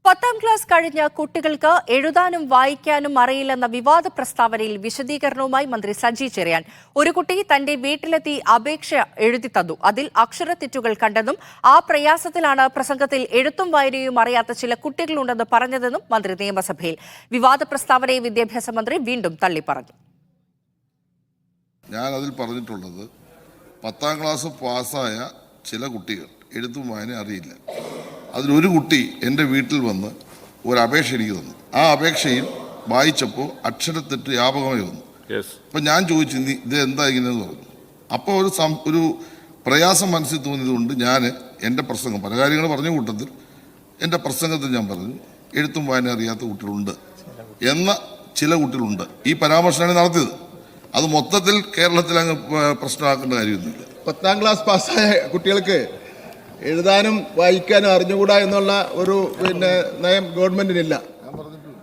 10ാം class കഴിഞ്ഞ കുട്ടികൾക്ക് എഴുതാനും വായിക്കാനും അറിയില്ലെന്ന വിവാദ പ്രസ്താവനയിൽ വിശദീകരണവുമായി മന്ത്രി സജി ചെറിയാൻ. ഒരു കുട്ടി തന്റെ വീട്ടിലെത്തി അപേക്ഷ എഴുതി തന്നു. അതിൽ അക്ഷരത്തെറ്റുകൾ കണ്ടെന്നും ആ പ്രയാസത്തിലാണ് പ്രസംഗത്തിൽ എഴുത്തും വായനയും അറിയാത്ത ചില കുട്ടികളുണ്ടെന്ന് പറഞ്ഞതെന്നും മന്ത്രി നിയമസഭയിൽ. വിവാദ പ്രസ്താവനയെ വിദ്യാഭ്യാസ മന്ത്രി വീണ്ടും തള്ളിപ്പറഞ്ഞു. ഞാൻ അതിൽ പറഞ്ഞിട്ടുള്ളത് 10ാം ക്ലാസ് പാസ്സായ ചില കുട്ടികൾ എഴുത്തും വായന അറിയില്ല. അതിലൊരു കുട്ടി എൻ്റെ വീട്ടിൽ വന്ന് ഒരു അപേക്ഷ എനിക്ക് തന്നു. ആ അപേക്ഷയിൽ വായിച്ചപ്പോൾ അക്ഷരത്തെറ്റ് വ്യാപകമായി വന്നു. അപ്പം ഞാൻ ചോദിച്ചു, ഇത് എന്താ ഇങ്ങനെയെന്ന് പറഞ്ഞു. അപ്പോൾ ഒരു പ്രയാസം മനസ്സിൽ തോന്നിയതുകൊണ്ട് ഞാൻ എൻ്റെ പ്രസംഗം പല കാര്യങ്ങൾ പറഞ്ഞ കൂട്ടത്തിൽ എൻ്റെ പ്രസംഗത്തിൽ ഞാൻ പറഞ്ഞു, എഴുത്തും വായന അറിയാത്ത കുട്ടികളുണ്ട് എന്ന ചില കുട്ടികളുണ്ട്. ഈ പരാമർശമാണ് നടത്തിയത്. അത് മൊത്തത്തിൽ കേരളത്തിൽ അങ്ങ് പ്രശ്നമാക്കേണ്ട കാര്യമൊന്നുമില്ല. 10ാം ക്ലാസ് പാസ്സായ കുട്ടികൾക്ക് എഴുതാനും വായിക്കാനും അറിഞ്ഞുകൂടാ എന്നുള്ള ഒരു നയം ഗവൺമെന്റിനില്ല.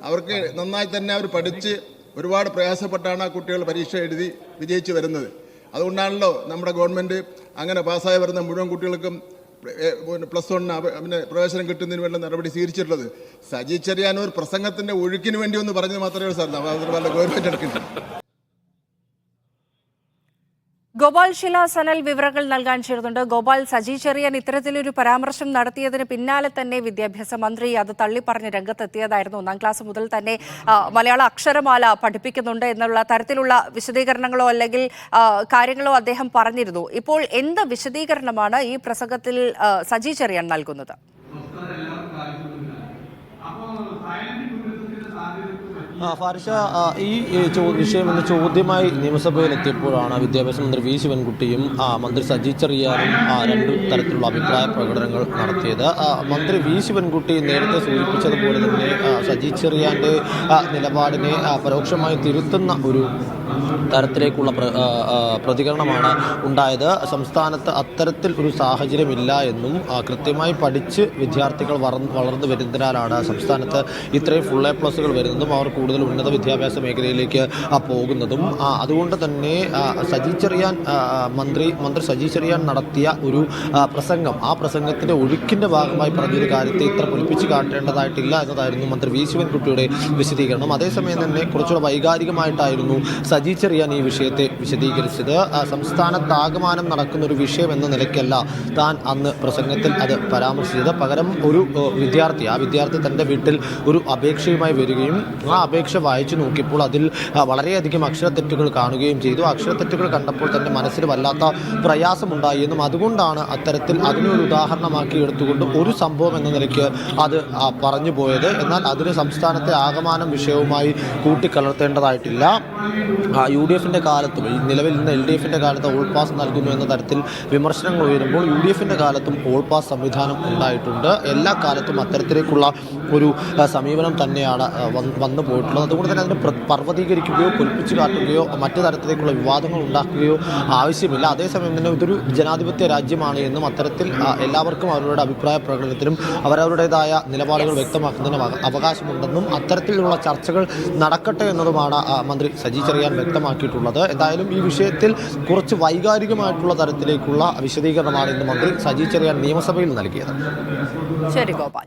അവർക്ക് നന്നായി തന്നെ അവർ പഠിച്ച് ഒരുപാട് പ്രയാസപ്പെട്ടാണ് ആ കുട്ടികൾ പരീക്ഷ എഴുതി വിജയിച്ച് വരുന്നത്. അതുകൊണ്ടാണല്ലോ നമ്മുടെ ഗവൺമെന്റ് അങ്ങനെ പാസ്സായി വരുന്ന മുഴുവൻ കുട്ടികൾക്കും +1 പ്രവേശനം കിട്ടുന്നതിന് വേണ്ട നടപടി സ്വീകരിച്ചിട്ടുള്ളത്. സജി ചെറിയാൻ ഒരു പ്രസംഗത്തിന്റെ ഒഴുക്കിന് വേണ്ടി ഒന്ന് പറഞ്ഞത് മാത്രമേ ഉള്ളൂ സാർ. വല്ല ഗവൺമെന്റ് എടുക്കുന്നുണ്ട്. ഗോപാൽ ശില സനൽ വിവരങ്ങൾ നൽകാൻ ചേർന്നുണ്ട്. ഗോപാൽ, സജി ചെറിയാൻ ഇത്തരത്തിലൊരു പരാമർശം നടത്തിയതിന് പിന്നാലെ തന്നെ വിദ്യാഭ്യാസ മന്ത്രി അത് തള്ളിപ്പറഞ്ഞ് രംഗത്തെത്തിയതായിരുന്നു. 1ാം ക്ലാസ് മുതൽ തന്നെ മലയാള അക്ഷരമാല പഠിപ്പിക്കുന്നുണ്ട് എന്നുള്ള തരത്തിലുള്ള വിശദീകരണങ്ങളോ അല്ലെങ്കിൽ കാര്യങ്ങളോ അദ്ദേഹം പറഞ്ഞിരുന്നു. ഇപ്പോൾ എന്ത് വിശദീകരണമാണ് ഈ പ്രസംഗത്തിൽ സജി ചെറിയാൻ നൽകുന്നത്? ഫാരിഷ, ഈ വിഷയം ഇന്ന് ചോദ്യമായി നിയമസഭയിൽ എത്തിയപ്പോഴാണ് വിദ്യാഭ്യാസ മന്ത്രി വി ശിവൻകുട്ടിയും മന്ത്രി സജി ചെറിയാനും രണ്ടു തരത്തിലുള്ള അഭിപ്രായ പ്രകടനങ്ങൾ നടത്തിയത്. മന്ത്രി വി ശിവൻകുട്ടി നേരത്തെ സൂചിപ്പിച്ചതുപോലെ തന്നെ സജി ചെറിയാന്റെ നിലപാടിനെ പരോക്ഷമായി തിരുത്തുന്ന ഒരു തരത്തിലേക്കുള്ള പ്രതികരണമാണ് ഉണ്ടായത്. സംസ്ഥാനത്ത് അത്തരത്തിൽ ഒരു സാഹചര്യമില്ല എന്നും കൃത്യമായി പഠിച്ച് വിദ്യാർത്ഥികൾ വളർന്നു വരുന്നതിനാലാണ് സംസ്ഥാനത്ത് ഇത്രയും ഫുൾ A+ വരുന്നതും അവർ കൂടുതൽ ഉന്നത വിദ്യാഭ്യാസ മേഖലയിലേക്ക് പോകുന്നതും. അതുകൊണ്ട് തന്നെ സജി ചെറിയാൻ മന്ത്രി സജി ചെറിയാൻ നടത്തിയ ഒരു പ്രസംഗം, ആ പ്രസംഗത്തിന്റെ ഒഴുക്കിന്റെ ഭാഗമായി പറഞ്ഞൊരു കാര്യത്തെ ഇത്ര പൊലിപ്പിച്ച് കാട്ടേണ്ടതായിട്ടില്ല എന്നതായിരുന്നു മന്ത്രി വി ശിവൻകുട്ടിയുടെ വിശദീകരണം. അതേസമയം തന്നെ കുറച്ചുകൂടെ വൈകാരികമായിട്ടായിരുന്നു സജി ചെറിയാൻ ഈ വിഷയത്തെ വിശദീകരിച്ചത്. സംസ്ഥാനത്താകമാനം നടക്കുന്ന ഒരു വിഷയം എന്ന നിലയ്ക്കല്ല താൻ അന്ന് പ്രസംഗത്തിൽ അത് പരാമർശിച്ചത്. പകരം ഒരു വിദ്യാർത്ഥി തൻ്റെ വീട്ടിൽ ഒരു അപേക്ഷയുമായി വരികയും ആ അപേക്ഷ വായിച്ചു നോക്കിയപ്പോൾ അതിൽ വളരെയധികം അക്ഷരത്തെറ്റുകൾ കാണുകയും ചെയ്തു. അക്ഷരത്തെറ്റുകൾ കണ്ടപ്പോൾ തന്നെ മനസ്സിൽ വല്ലാത്ത പ്രയാസമുണ്ടായി എന്നും അതുകൊണ്ടാണ് അത്തരത്തിൽ അതിനെ ഒരു ഉദാഹരണമാക്കി എടുത്തുകൊണ്ട് ഒരു സംഭവം എന്ന നിലയ്ക്ക് അത് പറഞ്ഞു പോയത്. എന്നാൽ അതിന് സംസ്ഥാനത്തെ ആകമാനം വിഷയവുമായി കൂട്ടിക്കലർത്തേണ്ടതായിട്ടില്ല. UDFിൻ്റെ കാലത്തും നിലവിൽ നിന്ന് LDFിൻ്റെ കാലത്ത് ഓൾ പാസ് നൽകുന്നു എന്ന തരത്തിൽ വിമർശനങ്ങൾ ഉയരുമ്പോൾ UDFിൻ്റെ കാലത്തും ഓൾ പാസ് സംവിധാനം ഉണ്ടായിട്ടുണ്ട്. എല്ലാ കാലത്തും അത്തരത്തിലേക്കുള്ള ഒരു സമീപനം തന്നെയാണ് വന്നു പോയിട്ടുള്ളത്. അതുകൊണ്ട് തന്നെ അതിനെ പർവ്വതീകരിക്കുകയോ പൊലിപ്പിച്ചു കാട്ടുകയോ മറ്റു തരത്തിലേക്കുള്ള വിവാദങ്ങൾ ഉണ്ടാക്കുകയോ ആവശ്യമില്ല. അതേസമയം തന്നെ ഇതൊരു ജനാധിപത്യ രാജ്യമാണ് എന്നും അത്തരത്തിൽ എല്ലാവർക്കും അവരുടെ അഭിപ്രായ പ്രകടനത്തിനും അവരവരുടേതായ നിലപാടുകൾ വ്യക്തമാക്കുന്നതിന് അവകാശമുണ്ടെന്നും അത്തരത്തിലുള്ള ചർച്ചകൾ നടക്കട്ടെ എന്നതുമാണ് മന്ത്രി സജി ചെറിയാൻ വ്യക്തമാക്കിയിട്ടുള്ളത്. എന്തായാലും ഈ വിഷയത്തിൽ കുറച്ച് വൈകാരികമായിട്ടുള്ള തരത്തിലേക്കുള്ള വിശദീകരണമാണ് ഇന്ന് മന്ത്രി സജി ചെറിയാൻ നിയമസഭയിൽ നൽകിയത്. ശരി ഗോപാൽ.